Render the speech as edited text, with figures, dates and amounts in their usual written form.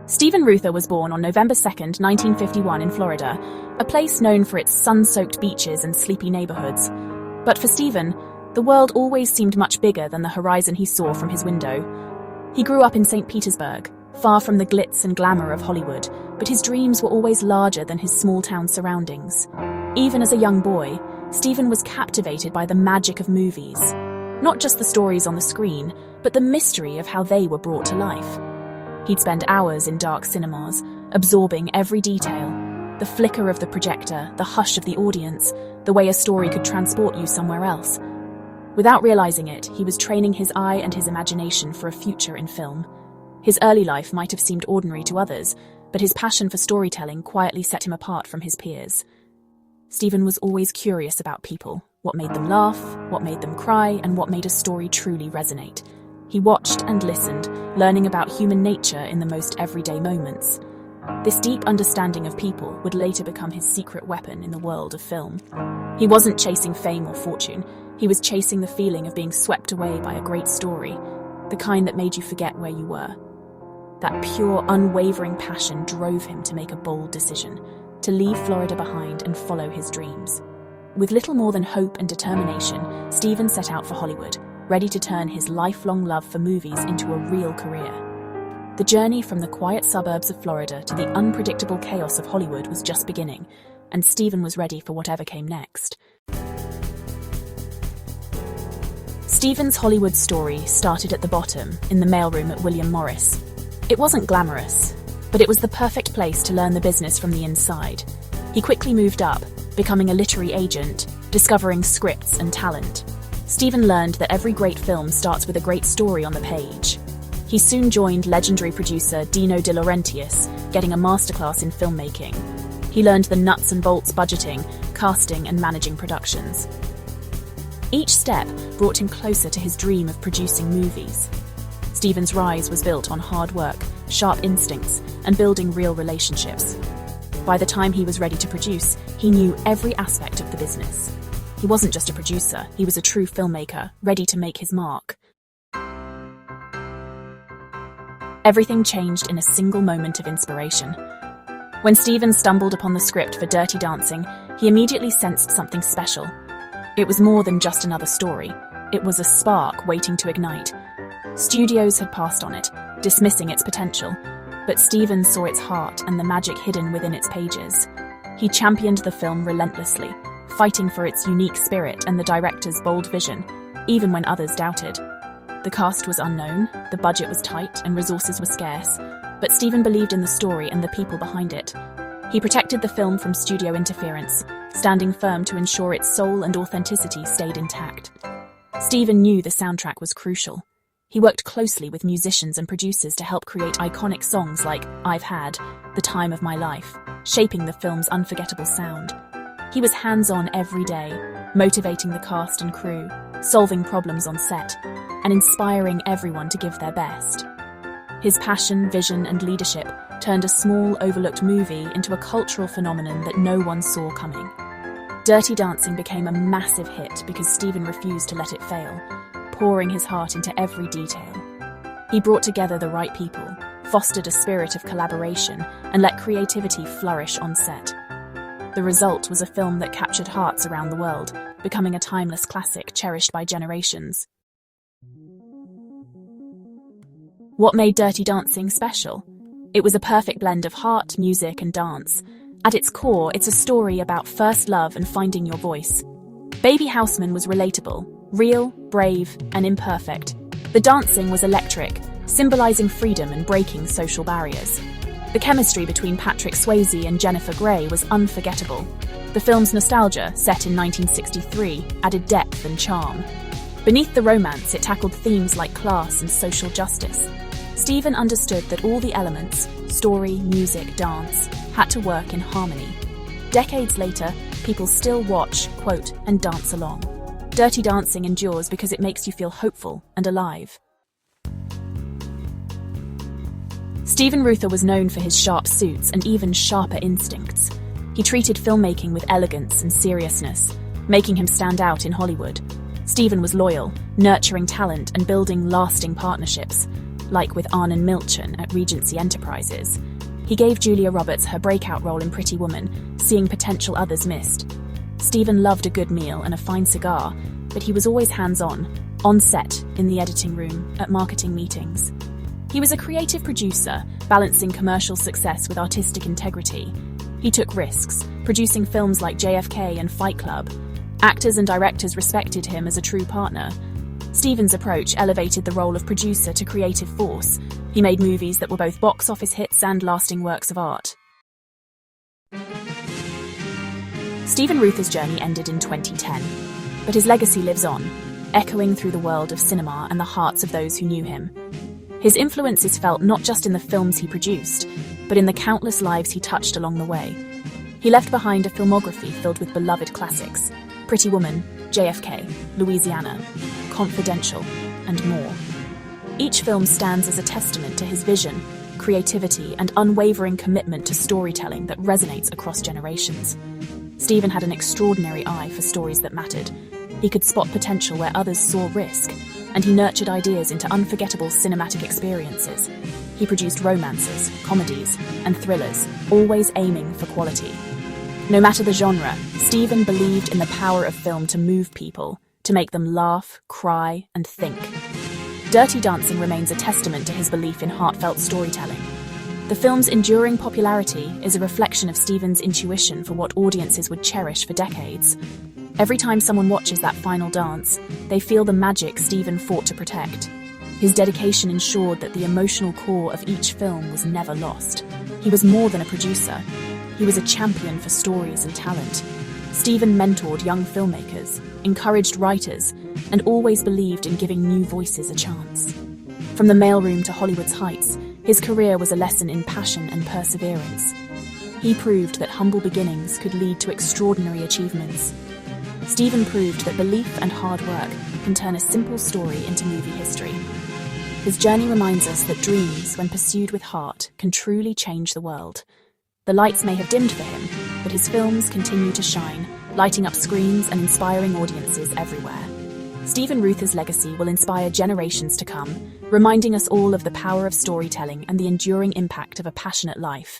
Steven Reuther was born on November 2, 1951 in Florida, a place known for its sun-soaked beaches and sleepy neighborhoods. But for Steven, the world always seemed much bigger than the horizon he saw from his window. He grew up in St. Petersburg, far from the glitz and glamour of Hollywood, but his dreams were always larger than his small-town surroundings. Even as a young boy, Steven was captivated by the magic of movies. Not just the stories on the screen, but the mystery of how they were brought to life. He'd spend hours in dark cinemas, absorbing every detail, the flicker of the projector, the hush of the audience, the way a story could transport you somewhere else. Without realizing it, he was training his eye and his imagination for a future in film. His early life might have seemed ordinary to others, but his passion for storytelling quietly set him apart from his peers. Steven was always curious about people, what made them laugh, what made them cry, and what made a story truly resonate. He watched and listened, learning about human nature in the most everyday moments. This deep understanding of people would later become his secret weapon in the world of film. He wasn't chasing fame or fortune, he was chasing the feeling of being swept away by a great story, the kind that made you forget where you were. That pure, unwavering passion drove him to make a bold decision, to leave Florida behind and follow his dreams. With little more than hope and determination, Steven set out for Hollywood, ready to turn his lifelong love for movies into a real career. The journey from the quiet suburbs of Florida to the unpredictable chaos of Hollywood was just beginning, and Steven was ready for whatever came next. Steven's Hollywood story started at the bottom, in the mailroom at William Morris. It wasn't glamorous, but it was the perfect place to learn the business from the inside. He quickly moved up, becoming a literary agent, discovering scripts and talent. Steven learned that every great film starts with a great story on the page. He soon joined legendary producer Dino De Laurentiis, getting a masterclass in filmmaking. He learned the nuts and bolts budgeting, casting, and managing productions. Each step brought him closer to his dream of producing movies. Steven's rise was built on hard work, sharp instincts, and building real relationships. By the time he was ready to produce, he knew every aspect of the business. He wasn't just a producer, he was a true filmmaker, ready to make his mark. Everything changed in a single moment of inspiration. When Steven stumbled upon the script for Dirty Dancing, he immediately sensed something special. It was more than just another story. It was a spark waiting to ignite. Studios had passed on it, dismissing its potential, but Steven saw its heart and the magic hidden within its pages. He championed the film relentlessly, fighting for its unique spirit and the director's bold vision, even when others doubted. The cast was unknown, the budget was tight, and resources were scarce, but Steven believed in the story and the people behind it. He protected the film from studio interference, standing firm to ensure its soul and authenticity stayed intact. Steven knew the soundtrack was crucial. He worked closely with musicians and producers to help create iconic songs like I've Had, The Time of My Life, shaping the film's unforgettable sound. He was hands-on every day, motivating the cast and crew, solving problems on set, and inspiring everyone to give their best. His passion, vision, and leadership turned a small, overlooked movie into a cultural phenomenon that no one saw coming. Dirty Dancing became a massive hit because Steven refused to let it fail, pouring his heart into every detail. He brought together the right people, fostered a spirit of collaboration, and let creativity flourish on set. The result was a film that captured hearts around the world, becoming a timeless classic cherished by generations. What made Dirty Dancing special? It was a perfect blend of heart, music, and dance. At its core, it's a story about first love and finding your voice. Baby Houseman was relatable, real, brave, and imperfect. The dancing was electric, symbolizing freedom and breaking social barriers. The chemistry between Patrick Swayze and Jennifer Grey was unforgettable. The film's nostalgia, set in 1963, added depth and charm. Beneath the romance, it tackled themes like class and social justice. Steven understood that all the elements, story, music, dance, had to work in harmony. Decades later, people still watch, quote, and dance along. Dirty Dancing endures because it makes you feel hopeful and alive. Steven Reuther was known for his sharp suits and even sharper instincts. He treated filmmaking with elegance and seriousness, making him stand out in Hollywood. Steven was loyal, nurturing talent and building lasting partnerships. like with Arnon Milchan at Regency Enterprises. He gave Julia Roberts her breakout role in Pretty Woman, seeing potential others missed. Steven loved a good meal and a fine cigar, but he was always on set, in the editing room, at marketing meetings. He was a creative producer, balancing commercial success with artistic integrity. He took risks, producing films like JFK and Fight Club. Actors and directors respected him as a true partner. Steven's approach elevated the role of producer to creative force. He made movies that were both box office hits and lasting works of art. Steven Reuther's journey ended in 2010, but his legacy lives on, echoing through the world of cinema and the hearts of those who knew him. His influence is felt not just in the films he produced, but in the countless lives he touched along the way. He left behind a filmography filled with beloved classics: Pretty Woman, JFK, Louisiana, Confidential, and more. Each film stands as a testament to his vision, creativity, and unwavering commitment to storytelling that resonates across generations. Steven had an extraordinary eye for stories that mattered. He could spot potential where others saw risk, and he nurtured ideas into unforgettable cinematic experiences. He produced romances, comedies, and thrillers, always aiming for quality. No matter the genre, Steven believed in the power of film to move people, to make them laugh, cry, and think. Dirty Dancing remains a testament to his belief in heartfelt storytelling. The film's enduring popularity is a reflection of Steven's intuition for what audiences would cherish for decades. Every time someone watches that final dance, they feel the magic Steven fought to protect. His dedication ensured that the emotional core of each film was never lost. He was more than a producer. He was a champion for stories and talent. Steven mentored young filmmakers, encouraged writers, and always believed in giving new voices a chance. From the mailroom to Hollywood's heights, his career was a lesson in passion and perseverance. He proved that humble beginnings could lead to extraordinary achievements. Steven proved that belief and hard work can turn a simple story into movie history. His journey reminds us that dreams, when pursued with heart, can truly change the world. The lights may have dimmed for him, but his films continue to shine, lighting up screens and inspiring audiences everywhere. Steven Reuther's legacy will inspire generations to come, reminding us all of the power of storytelling and the enduring impact of a passionate life.